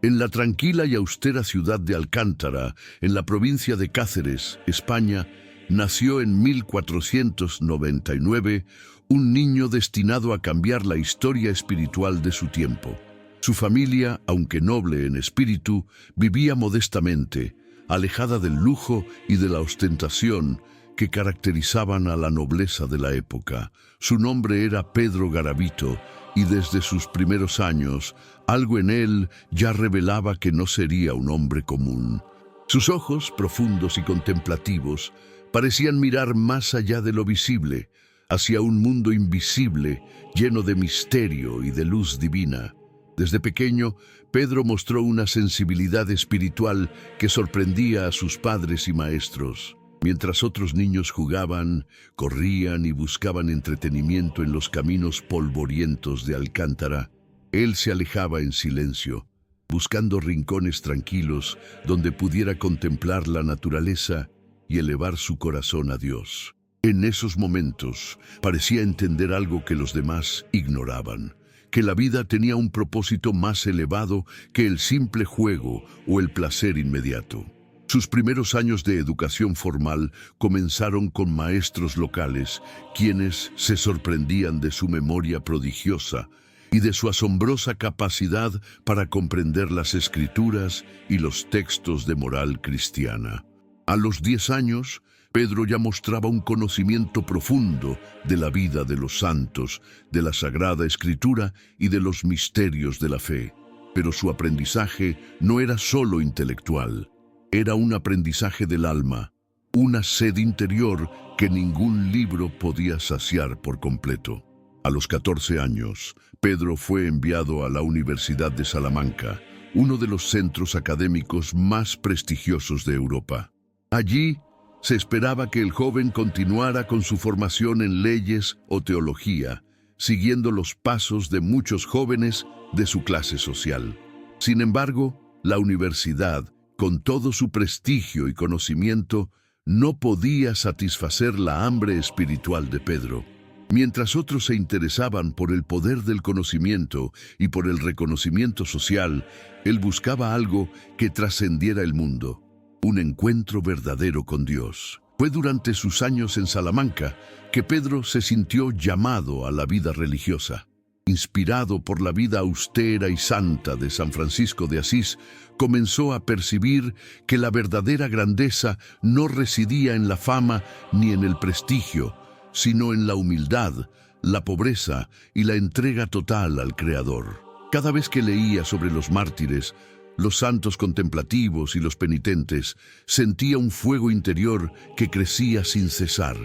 En la tranquila y austera ciudad de Alcántara, en la provincia de Cáceres, España, nació en 1499 un niño destinado a cambiar la historia espiritual de su tiempo. Su familia, aunque noble en espíritu, vivía modestamente, alejada del lujo y de la ostentación que caracterizaban a la nobleza de la época. Su nombre era Pedro Garavito, y desde sus primeros años, algo en él ya revelaba que no sería un hombre común. Sus ojos, profundos y contemplativos, parecían mirar más allá de lo visible, hacia un mundo invisible, lleno de misterio y de luz divina. Desde pequeño, Pedro mostró una sensibilidad espiritual que sorprendía a sus padres y maestros. Mientras otros niños jugaban, corrían y buscaban entretenimiento en los caminos polvorientos de Alcántara, él se alejaba en silencio, buscando rincones tranquilos donde pudiera contemplar la naturaleza y elevar su corazón a Dios. En esos momentos parecía entender algo que los demás ignoraban, que la vida tenía un propósito más elevado que el simple juego o el placer inmediato. Sus primeros años de educación formal comenzaron con maestros locales, quienes se sorprendían de su memoria prodigiosa y de su asombrosa capacidad para comprender las escrituras y los textos de moral cristiana. A los 10 años, Pedro ya mostraba un conocimiento profundo de la vida de los santos, de la Sagrada Escritura y de los misterios de la fe. Pero su aprendizaje no era solo intelectual. Era un aprendizaje del alma, una sed interior que ningún libro podía saciar por completo. A los 14 años, Pedro fue enviado a la Universidad de Salamanca, uno de los centros académicos más prestigiosos de Europa. Allí, se esperaba que el joven continuara con su formación en leyes o teología, siguiendo los pasos de muchos jóvenes de su clase social. Sin embargo, la universidad, con todo su prestigio y conocimiento, no podía satisfacer la hambre espiritual de Pedro. Mientras otros se interesaban por el poder del conocimiento y por el reconocimiento social, él buscaba algo que trascendiera el mundo, un encuentro verdadero con Dios. Fue durante sus años en Salamanca que Pedro se sintió llamado a la vida religiosa. Inspirado por la vida austera y santa de San Francisco de Asís, comenzó a percibir que la verdadera grandeza no residía en la fama ni en el prestigio, sino en la humildad, la pobreza y la entrega total al Creador. Cada vez que leía sobre los mártires, los santos contemplativos y los penitentes, sentía un fuego interior que crecía sin cesar.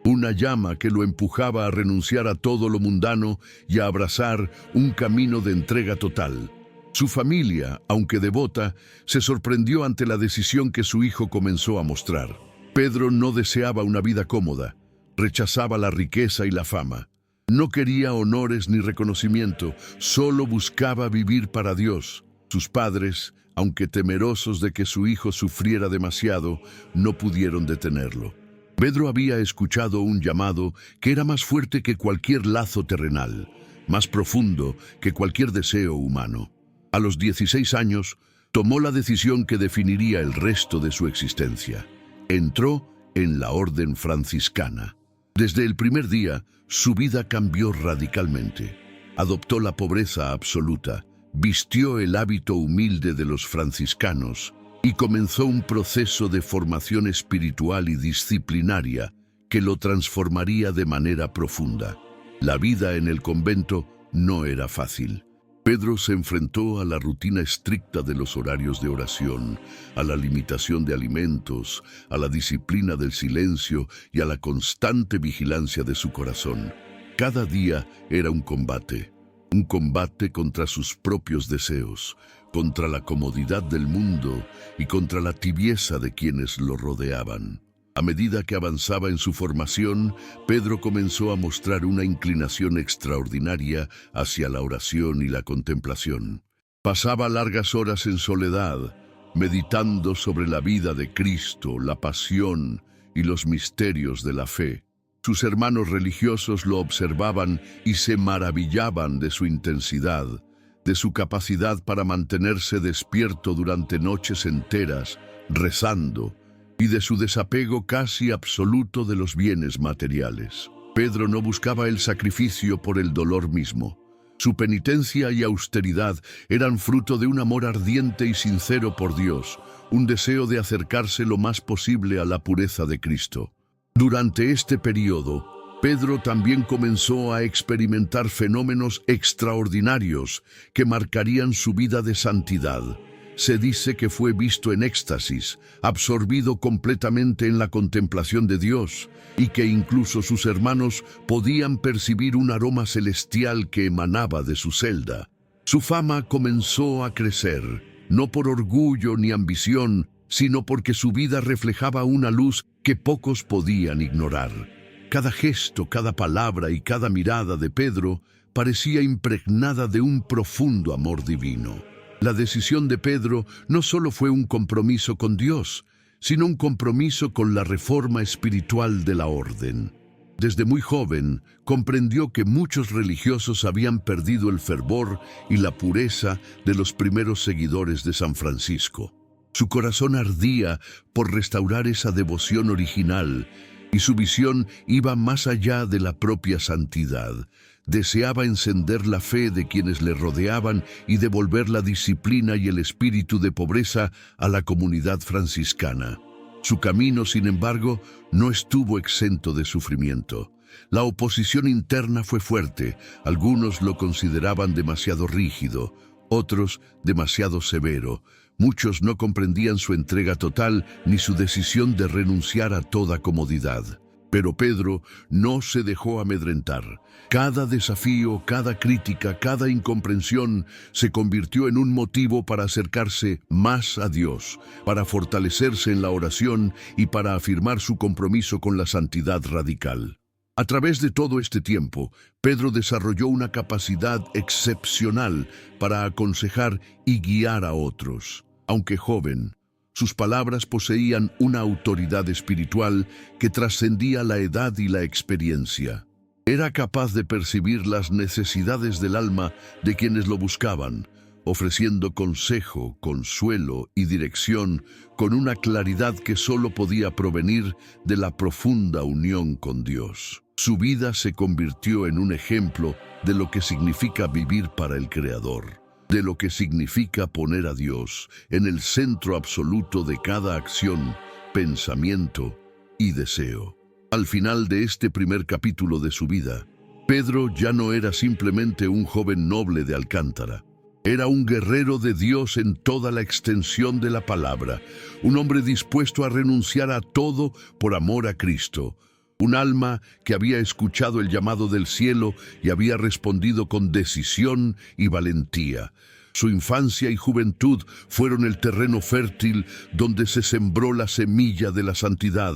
Una llama que lo empujaba a renunciar a todo lo mundano y a abrazar un camino de entrega total. Su familia, aunque devota, se sorprendió ante la decisión que su hijo comenzó a mostrar. Pedro no deseaba una vida cómoda, rechazaba la riqueza y la fama. No quería honores ni reconocimiento, solo buscaba vivir para Dios. Sus padres, aunque temerosos de que su hijo sufriera demasiado, no pudieron detenerlo. Pedro había escuchado un llamado que era más fuerte que cualquier lazo terrenal, más profundo que cualquier deseo humano. A los 16 años, tomó la decisión que definiría el resto de su existencia. Entró en la orden franciscana. Desde el primer día, su vida cambió radicalmente. Adoptó la pobreza absoluta, vistió el hábito humilde de los franciscanos y comenzó un proceso de formación espiritual y disciplinaria que lo transformaría de manera profunda. La vida en el convento no era fácil. Pedro se enfrentó a la rutina estricta de los horarios de oración, a la limitación de alimentos, a la disciplina del silencio y a la constante vigilancia de su corazón. Cada día era un combate contra sus propios deseos, contra la comodidad del mundo y contra la tibieza de quienes lo rodeaban. A medida que avanzaba en su formación, Pedro comenzó a mostrar una inclinación extraordinaria hacia la oración y la contemplación. Pasaba largas horas en soledad, meditando sobre la vida de Cristo, la pasión y los misterios de la fe. Sus hermanos religiosos lo observaban y se maravillaban de su intensidad, de su capacidad para mantenerse despierto durante noches enteras, rezando, y de su desapego casi absoluto de los bienes materiales. Pedro no buscaba el sacrificio por el dolor mismo. Su penitencia y austeridad eran fruto de un amor ardiente y sincero por Dios, un deseo de acercarse lo más posible a la pureza de Cristo. Durante este periodo, Pedro también comenzó a experimentar fenómenos extraordinarios que marcarían su vida de santidad. Se dice que fue visto en éxtasis, absorbido completamente en la contemplación de Dios, y que incluso sus hermanos podían percibir un aroma celestial que emanaba de su celda. Su fama comenzó a crecer, no por orgullo ni ambición, sino porque su vida reflejaba una luz que pocos podían ignorar. Cada gesto, cada palabra y cada mirada de Pedro parecía impregnada de un profundo amor divino. La decisión de Pedro no solo fue un compromiso con Dios, sino un compromiso con la reforma espiritual de la orden. Desde muy joven, comprendió que muchos religiosos habían perdido el fervor y la pureza de los primeros seguidores de San Francisco. Su corazón ardía por restaurar esa devoción original, y su visión iba más allá de la propia santidad. Deseaba encender la fe de quienes le rodeaban y devolver la disciplina y el espíritu de pobreza a la comunidad franciscana. Su camino, sin embargo, no estuvo exento de sufrimiento. La oposición interna fue fuerte. Algunos lo consideraban demasiado rígido, otros demasiado severo. Muchos no comprendían su entrega total ni su decisión de renunciar a toda comodidad. Pero Pedro no se dejó amedrentar. Cada desafío, cada crítica, cada incomprensión se convirtió en un motivo para acercarse más a Dios, para fortalecerse en la oración y para afirmar su compromiso con la santidad radical. A través de todo este tiempo, Pedro desarrolló una capacidad excepcional para aconsejar y guiar a otros. Aunque joven, sus palabras poseían una autoridad espiritual que trascendía la edad y la experiencia. Era capaz de percibir las necesidades del alma de quienes lo buscaban, ofreciendo consejo, consuelo y dirección con una claridad que solo podía provenir de la profunda unión con Dios. Su vida se convirtió en un ejemplo de lo que significa vivir para el Creador, de lo que significa poner a Dios en el centro absoluto de cada acción, pensamiento y deseo. Al final de este primer capítulo de su vida, Pedro ya no era simplemente un joven noble de Alcántara. Era un guerrero de Dios en toda la extensión de la palabra, un hombre dispuesto a renunciar a todo por amor a Cristo, un alma que había escuchado el llamado del cielo y había respondido con decisión y valentía. Su infancia y juventud fueron el terreno fértil donde se sembró la semilla de la santidad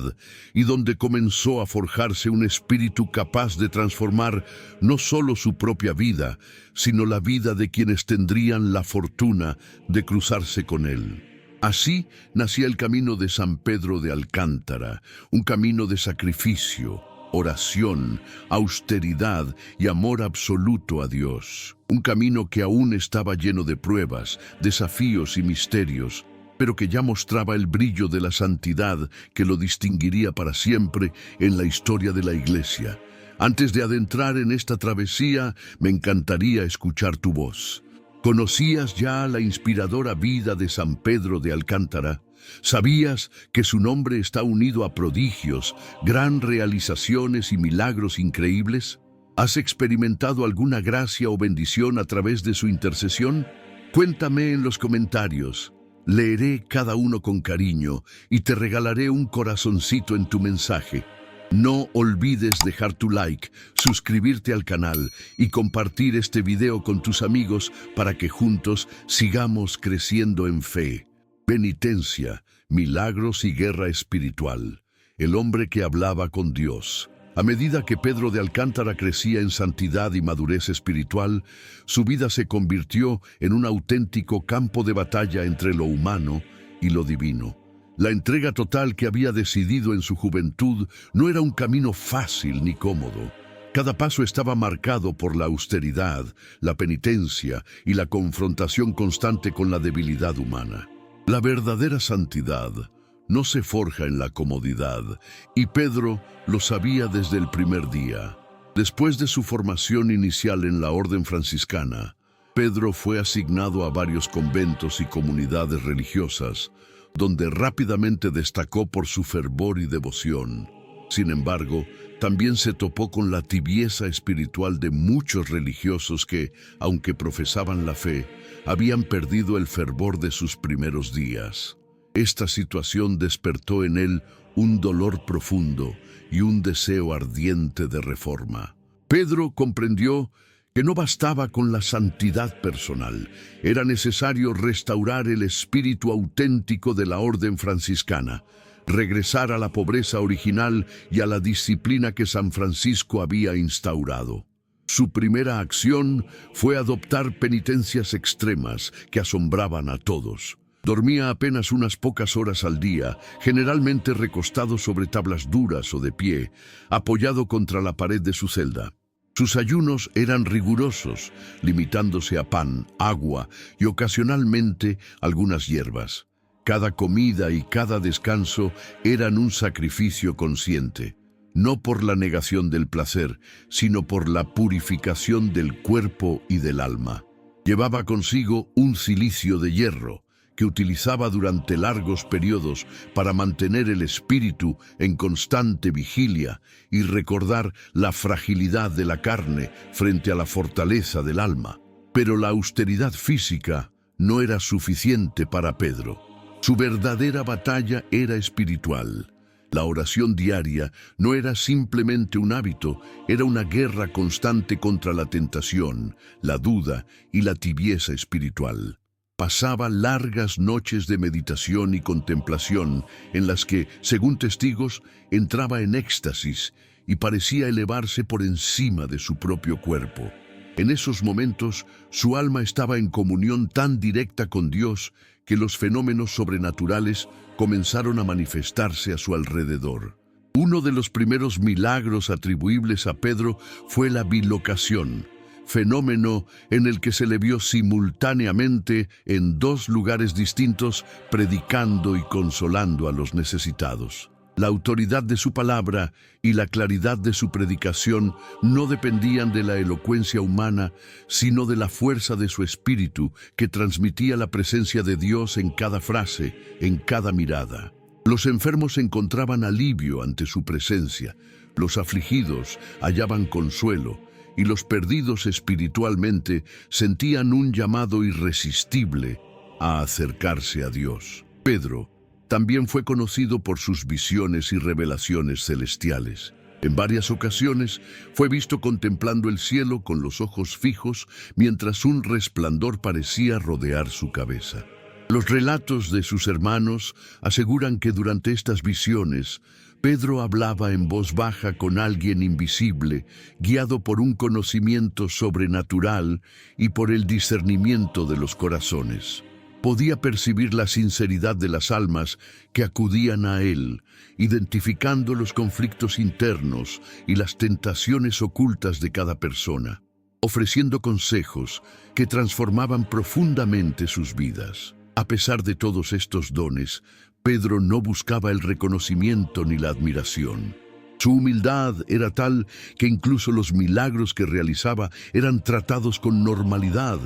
y donde comenzó a forjarse un espíritu capaz de transformar no solo su propia vida, sino la vida de quienes tendrían la fortuna de cruzarse con él. Así nacía el camino de San Pedro de Alcántara, un camino de sacrificio, oración, austeridad y amor absoluto a Dios. Un camino que aún estaba lleno de pruebas, desafíos y misterios, pero que ya mostraba el brillo de la santidad que lo distinguiría para siempre en la historia de la Iglesia. Antes de adentrar en esta travesía, me encantaría escuchar tu voz. ¿Conocías ya la inspiradora vida de San Pedro de Alcántara? ¿Sabías que su nombre está unido a prodigios, gran realizaciones y milagros increíbles? ¿Has experimentado alguna gracia o bendición a través de su intercesión? Cuéntame en los comentarios. Leeré cada uno con cariño y te regalaré un corazoncito en tu mensaje. No olvides dejar tu like, suscribirte al canal y compartir este video con tus amigos para que juntos sigamos creciendo en fe. Penitencia, milagros y guerra espiritual. El hombre que hablaba con Dios. A medida que Pedro de Alcántara crecía en santidad y madurez espiritual, su vida se convirtió en un auténtico campo de batalla entre lo humano y lo divino. La entrega total que había decidido en su juventud no era un camino fácil ni cómodo. Cada paso estaba marcado por la austeridad, la penitencia y la confrontación constante con la debilidad humana. La verdadera santidad no se forja en la comodidad, y Pedro lo sabía desde el primer día. Después de su formación inicial en la orden franciscana, Pedro fue asignado a varios conventos y comunidades religiosas, donde rápidamente destacó por su fervor y devoción. Sin embargo, también se topó con la tibieza espiritual de muchos religiosos que, aunque profesaban la fe, habían perdido el fervor de sus primeros días. Esta situación despertó en él un dolor profundo y un deseo ardiente de reforma. Pedro comprendió que no bastaba con la santidad personal, era necesario restaurar el espíritu auténtico de la orden franciscana, regresar a la pobreza original y a la disciplina que San Francisco había instaurado. Su primera acción fue adoptar penitencias extremas que asombraban a todos. Dormía apenas unas pocas horas al día, generalmente recostado sobre tablas duras o de pie, apoyado contra la pared de su celda. Sus ayunos eran rigurosos, limitándose a pan, agua y ocasionalmente algunas hierbas. Cada comida y cada descanso eran un sacrificio consciente, no por la negación del placer, sino por la purificación del cuerpo y del alma. Llevaba consigo un cilicio de hierro, que utilizaba durante largos periodos para mantener el espíritu en constante vigilia y recordar la fragilidad de la carne frente a la fortaleza del alma. Pero la austeridad física no era suficiente para Pedro. Su verdadera batalla era espiritual. La oración diaria no era simplemente un hábito, era una guerra constante contra la tentación, la duda y la tibieza espiritual. Pasaba largas noches de meditación y contemplación en las que, según testigos, entraba en éxtasis y parecía elevarse por encima de su propio cuerpo. En esos momentos, su alma estaba en comunión tan directa con Dios que los fenómenos sobrenaturales comenzaron a manifestarse a su alrededor. Uno de los primeros milagros atribuibles a Pedro fue la bilocación, fenómeno en el que se le vio simultáneamente en dos lugares distintos, predicando y consolando a los necesitados. La autoridad de su palabra y la claridad de su predicación no dependían de la elocuencia humana, sino de la fuerza de su espíritu, que transmitía la presencia de Dios en cada frase, en cada mirada. Los enfermos encontraban alivio ante su presencia, los afligidos hallaban consuelo, y los perdidos espiritualmente sentían un llamado irresistible a acercarse a Dios. Pedro también fue conocido por sus visiones y revelaciones celestiales. En varias ocasiones fue visto contemplando el cielo con los ojos fijos mientras un resplandor parecía rodear su cabeza. Los relatos de sus hermanos aseguran que durante estas visiones Pedro hablaba en voz baja con alguien invisible, guiado por un conocimiento sobrenatural y por el discernimiento de los corazones. Podía percibir la sinceridad de las almas que acudían a él, identificando los conflictos internos y las tentaciones ocultas de cada persona, ofreciendo consejos que transformaban profundamente sus vidas. A pesar de todos estos dones, Pedro no buscaba el reconocimiento ni la admiración. Su humildad era tal que incluso los milagros que realizaba eran tratados con normalidad,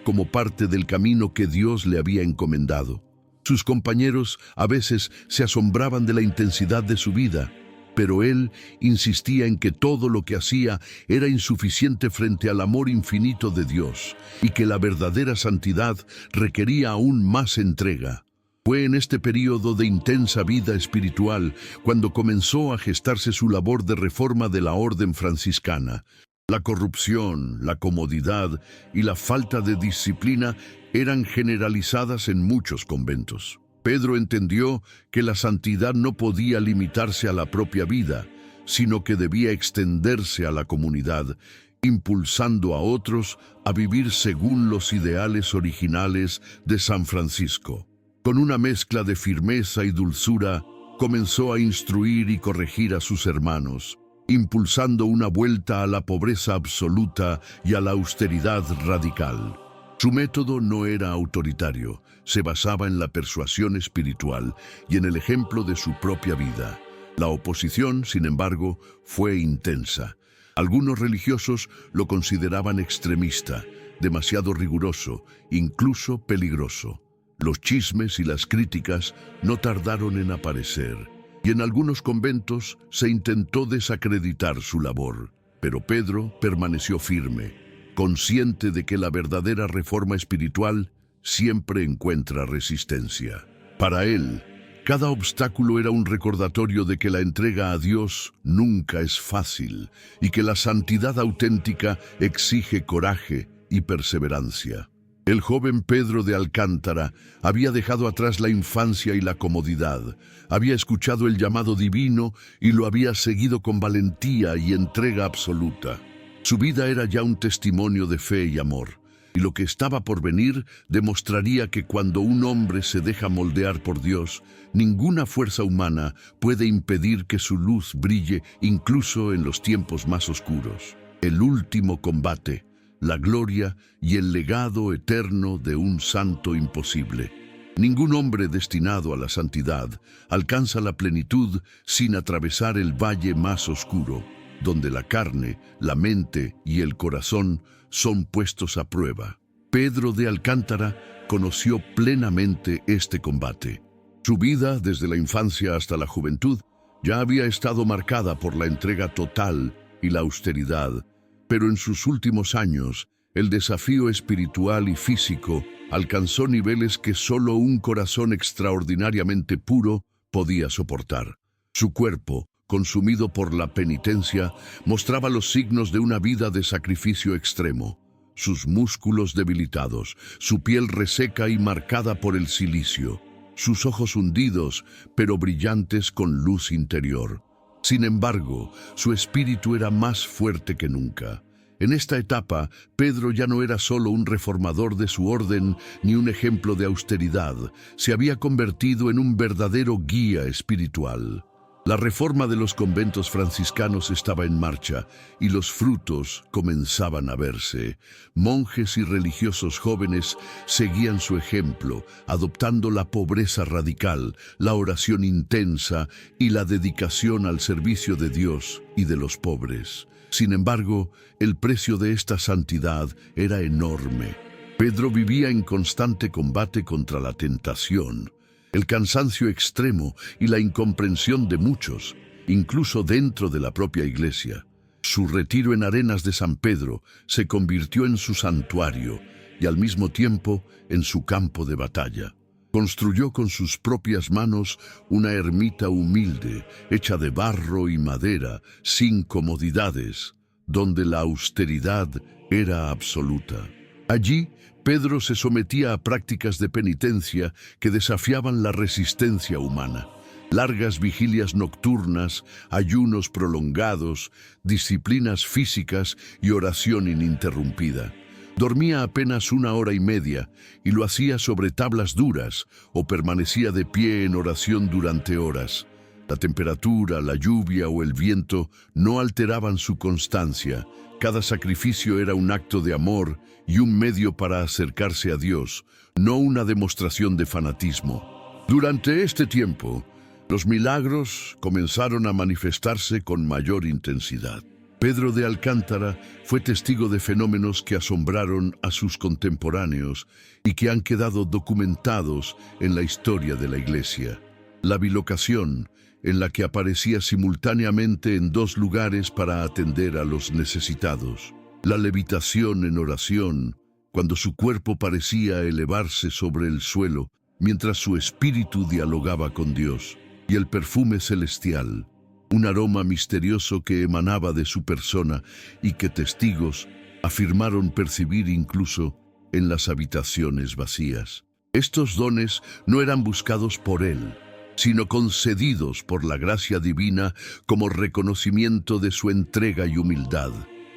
como parte del camino que Dios le había encomendado. Sus compañeros a veces se asombraban de la intensidad de su vida, pero él insistía en que todo lo que hacía era insuficiente frente al amor infinito de Dios y que la verdadera santidad requería aún más entrega. Fue en este periodo de intensa vida espiritual cuando comenzó a gestarse su labor de reforma de la orden franciscana. La corrupción, la comodidad y la falta de disciplina eran generalizadas en muchos conventos. Pedro entendió que la santidad no podía limitarse a la propia vida, sino que debía extenderse a la comunidad, impulsando a otros a vivir según los ideales originales de San Francisco. Con una mezcla de firmeza y dulzura, comenzó a instruir y corregir a sus hermanos, impulsando una vuelta a la pobreza absoluta y a la austeridad radical. Su método no era autoritario, se basaba en la persuasión espiritual y en el ejemplo de su propia vida. La oposición, sin embargo, fue intensa. Algunos religiosos lo consideraban extremista, demasiado riguroso, incluso peligroso. Los chismes y las críticas no tardaron en aparecer, y en algunos conventos se intentó desacreditar su labor. Pero Pedro permaneció firme, consciente de que la verdadera reforma espiritual siempre encuentra resistencia. Para él, cada obstáculo era un recordatorio de que la entrega a Dios nunca es fácil y que la santidad auténtica exige coraje y perseverancia. El joven Pedro de Alcántara había dejado atrás la infancia y la comodidad, había escuchado el llamado divino y lo había seguido con valentía y entrega absoluta. Su vida era ya un testimonio de fe y amor, y lo que estaba por venir demostraría que cuando un hombre se deja moldear por Dios, ninguna fuerza humana puede impedir que su luz brille incluso en los tiempos más oscuros. El último combate, la gloria y el legado eterno de un santo imposible. Ningún hombre destinado a la santidad alcanza la plenitud sin atravesar el valle más oscuro, donde la carne, la mente y el corazón son puestos a prueba. Pedro de Alcántara conoció plenamente este combate. Su vida, desde la infancia hasta la juventud, ya había estado marcada por la entrega total y la austeridad, pero en sus últimos años, el desafío espiritual y físico alcanzó niveles que solo un corazón extraordinariamente puro podía soportar. Su cuerpo, consumido por la penitencia, mostraba los signos de una vida de sacrificio extremo. Sus músculos debilitados, su piel reseca y marcada por el cilicio, sus ojos hundidos, pero brillantes con luz interior. Sin embargo, su espíritu era más fuerte que nunca. En esta etapa, Pedro ya no era solo un reformador de su orden ni un ejemplo de austeridad, se había convertido en un verdadero guía espiritual. La reforma de los conventos franciscanos estaba en marcha y los frutos comenzaban a verse. Monjes y religiosos jóvenes seguían su ejemplo, adoptando la pobreza radical, la oración intensa y la dedicación al servicio de Dios y de los pobres. Sin embargo, el precio de esta santidad era enorme. Pedro vivía en constante combate contra la tentación, el cansancio extremo y la incomprensión de muchos, incluso dentro de la propia iglesia. Su retiro en Arenas de San Pedro se convirtió en su santuario y al mismo tiempo en su campo de batalla. Construyó con sus propias manos una ermita humilde, hecha de barro y madera, sin comodidades, donde la austeridad era absoluta. Allí, Pedro se sometía a prácticas de penitencia que desafiaban la resistencia humana. Largas vigilias nocturnas, ayunos prolongados, disciplinas físicas y oración ininterrumpida. Dormía apenas 1 hora y media y lo hacía sobre tablas duras o permanecía de pie en oración durante horas. La temperatura, la lluvia o el viento no alteraban su constancia. Cada sacrificio era un acto de amor y un medio para acercarse a Dios, no una demostración de fanatismo. Durante este tiempo, los milagros comenzaron a manifestarse con mayor intensidad. Pedro de Alcántara fue testigo de fenómenos que asombraron a sus contemporáneos y que han quedado documentados en la historia de la Iglesia. La bilocación, en la que aparecía simultáneamente en 2 lugares para atender a los necesitados. La levitación en oración, cuando su cuerpo parecía elevarse sobre el suelo, mientras su espíritu dialogaba con Dios. Y el perfume celestial, un aroma misterioso que emanaba de su persona y que testigos afirmaron percibir incluso en las habitaciones vacías. Estos dones no eran buscados por él, sino concedidos por la gracia divina como reconocimiento de su entrega y humildad.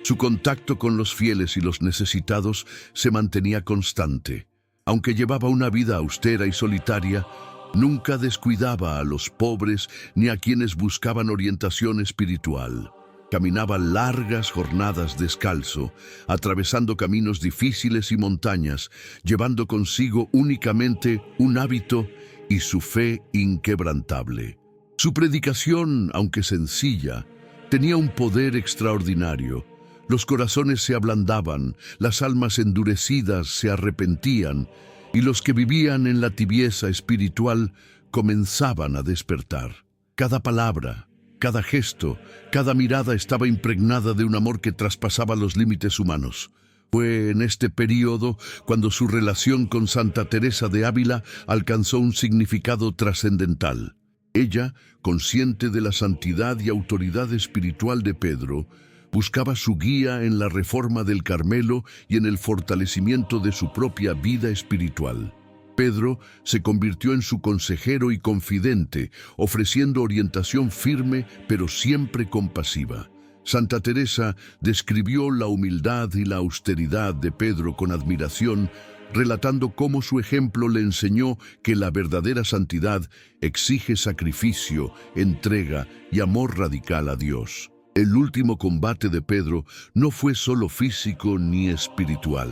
Su contacto con los fieles y los necesitados se mantenía constante. Aunque llevaba una vida austera y solitaria, nunca descuidaba a los pobres ni a quienes buscaban orientación espiritual. Caminaba largas jornadas descalzo, atravesando caminos difíciles y montañas, llevando consigo únicamente un hábito y su fe inquebrantable. Su predicación, aunque sencilla, tenía un poder extraordinario. Los corazones se ablandaban, las almas endurecidas se arrepentían, y los que vivían en la tibieza espiritual comenzaban a despertar. Cada palabra, cada gesto, cada mirada estaba impregnada de un amor que traspasaba los límites humanos. Fue en este período cuando su relación con Santa Teresa de Ávila alcanzó un significado trascendental. Ella, consciente de la santidad y autoridad espiritual de Pedro, buscaba su guía en la reforma del Carmelo y en el fortalecimiento de su propia vida espiritual. Pedro se convirtió en su consejero y confidente, ofreciendo orientación firme pero siempre compasiva. Santa Teresa describió la humildad y la austeridad de Pedro con admiración, relatando cómo su ejemplo le enseñó que la verdadera santidad exige sacrificio, entrega y amor radical a Dios. El último combate de Pedro no fue solo físico ni espiritual,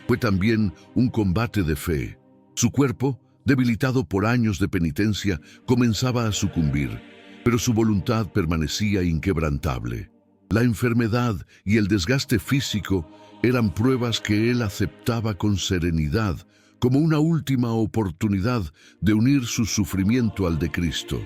fue también un combate de fe. Su cuerpo, debilitado por años de penitencia, comenzaba a sucumbir, pero su voluntad permanecía inquebrantable. La enfermedad y el desgaste físico eran pruebas que él aceptaba con serenidad, como una última oportunidad de unir su sufrimiento al de Cristo.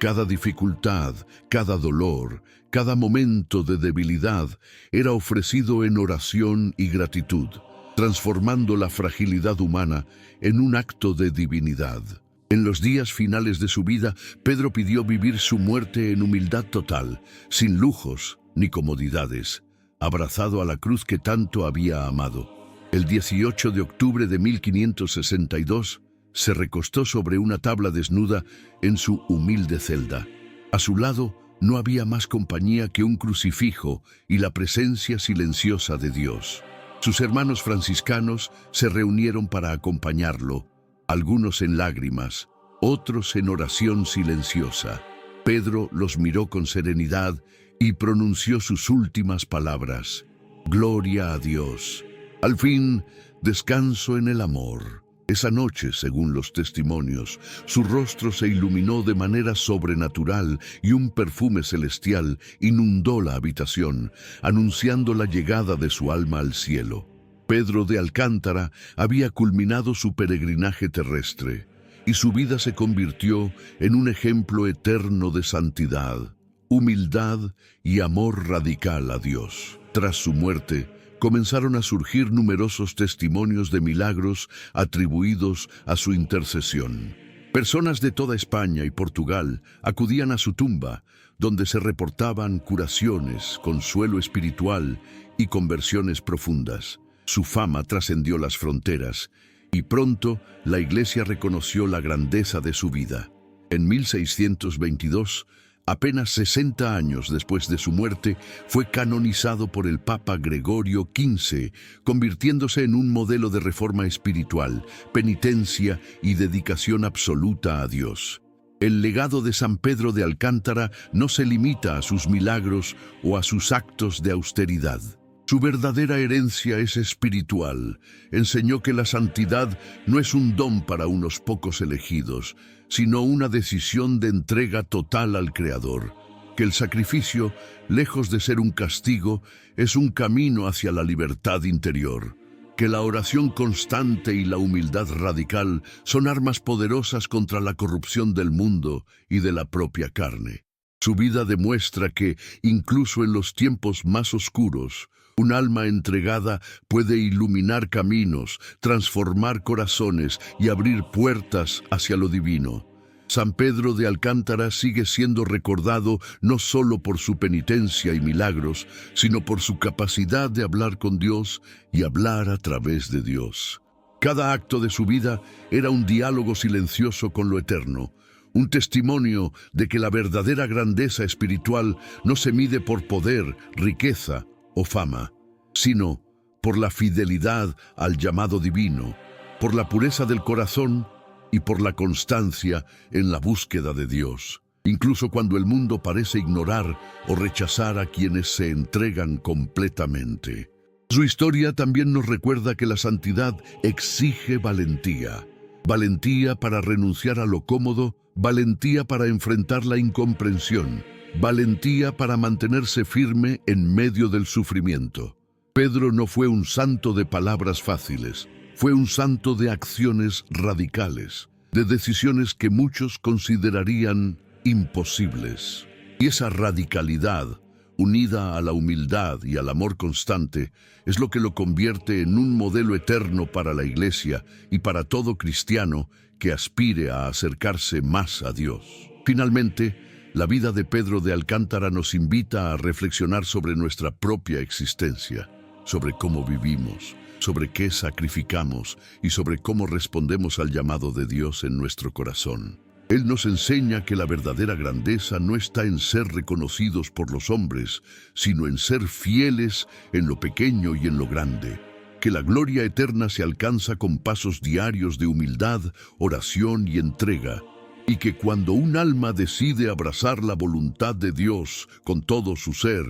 Cada dificultad, cada dolor, cada momento de debilidad era ofrecido en oración y gratitud, transformando la fragilidad humana en un acto de divinidad. En los días finales de su vida, Pedro pidió vivir su muerte en humildad total, sin lujos ni comodidades, abrazado a la cruz que tanto había amado. El 18 de octubre de 1562, se recostó sobre una tabla desnuda en su humilde celda. A su lado no había más compañía que un crucifijo y la presencia silenciosa de Dios. Sus hermanos franciscanos se reunieron para acompañarlo, algunos en lágrimas, otros en oración silenciosa. Pedro los miró con serenidad y pronunció sus últimas palabras: «Gloria a Dios». Al fin, descanso en el amor. Esa noche, según los testimonios, su rostro se iluminó de manera sobrenatural y un perfume celestial inundó la habitación, anunciando la llegada de su alma al cielo. Pedro de Alcántara había culminado su peregrinaje terrestre, y su vida se convirtió en un ejemplo eterno de santidad, humildad y amor radical a Dios. Tras su muerte, comenzaron a surgir numerosos testimonios de milagros atribuidos a su intercesión. Personas de toda España y Portugal acudían a su tumba, donde se reportaban curaciones, consuelo espiritual y conversiones profundas. Su fama trascendió las fronteras, y pronto la Iglesia reconoció la grandeza de su vida. En 1622, apenas 60 años después de su muerte, fue canonizado por el Papa Gregorio XV, convirtiéndose en un modelo de reforma espiritual, penitencia y dedicación absoluta a Dios. El legado de San Pedro de Alcántara no se limita a sus milagros o a sus actos de austeridad. Su verdadera herencia es espiritual. Enseñó que la santidad no es un don para unos pocos elegidos, sino una decisión de entrega total al Creador. Que el sacrificio, lejos de ser un castigo, es un camino hacia la libertad interior. Que la oración constante y la humildad radical son armas poderosas contra la corrupción del mundo y de la propia carne. Su vida demuestra que, incluso en los tiempos más oscuros, un alma entregada puede iluminar caminos, transformar corazones y abrir puertas hacia lo divino. San Pedro de Alcántara sigue siendo recordado no solo por su penitencia y milagros, sino por su capacidad de hablar con Dios y hablar a través de Dios. Cada acto de su vida era un diálogo silencioso con lo eterno, un testimonio de que la verdadera grandeza espiritual no se mide por poder, riqueza o fama, sino por la fidelidad al llamado divino, por la pureza del corazón y por la constancia en la búsqueda de Dios. incluso cuando el mundo parece ignorar o rechazar a quienes se entregan completamente. Su historia también nos recuerda que la santidad exige valentía. Valentía para renunciar a lo cómodo, valentía para enfrentar la incomprensión, valentía para mantenerse firme en medio del sufrimiento. Pedro no fue un santo de palabras fáciles, fue un santo de acciones radicales, de decisiones que muchos considerarían imposibles. Y esa radicalidad, unida a la humildad y al amor constante, es lo que lo convierte en un modelo eterno para la Iglesia y para todo cristiano que aspire a acercarse más a Dios. Finalmente, la vida de Pedro de Alcántara nos invita a reflexionar sobre nuestra propia existencia, sobre cómo vivimos, sobre qué sacrificamos y sobre cómo respondemos al llamado de Dios en nuestro corazón. Él nos enseña que la verdadera grandeza no está en ser reconocidos por los hombres, sino en ser fieles en lo pequeño y en lo grande. Que la gloria eterna se alcanza con pasos diarios de humildad, oración y entrega. Y que cuando un alma decide abrazar la voluntad de Dios con todo su ser,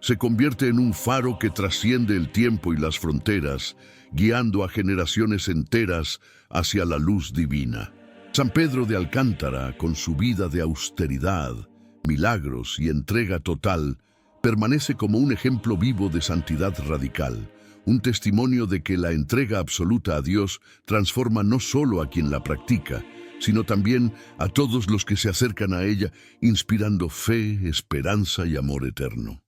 se convierte en un faro que trasciende el tiempo y las fronteras, guiando a generaciones enteras hacia la luz divina. San Pedro de Alcántara, con su vida de austeridad, milagros y entrega total, permanece como un ejemplo vivo de santidad radical, un testimonio de que la entrega absoluta a Dios transforma no solo a quien la practica, sino también a todos los que se acercan a ella, inspirando fe, esperanza y amor eterno.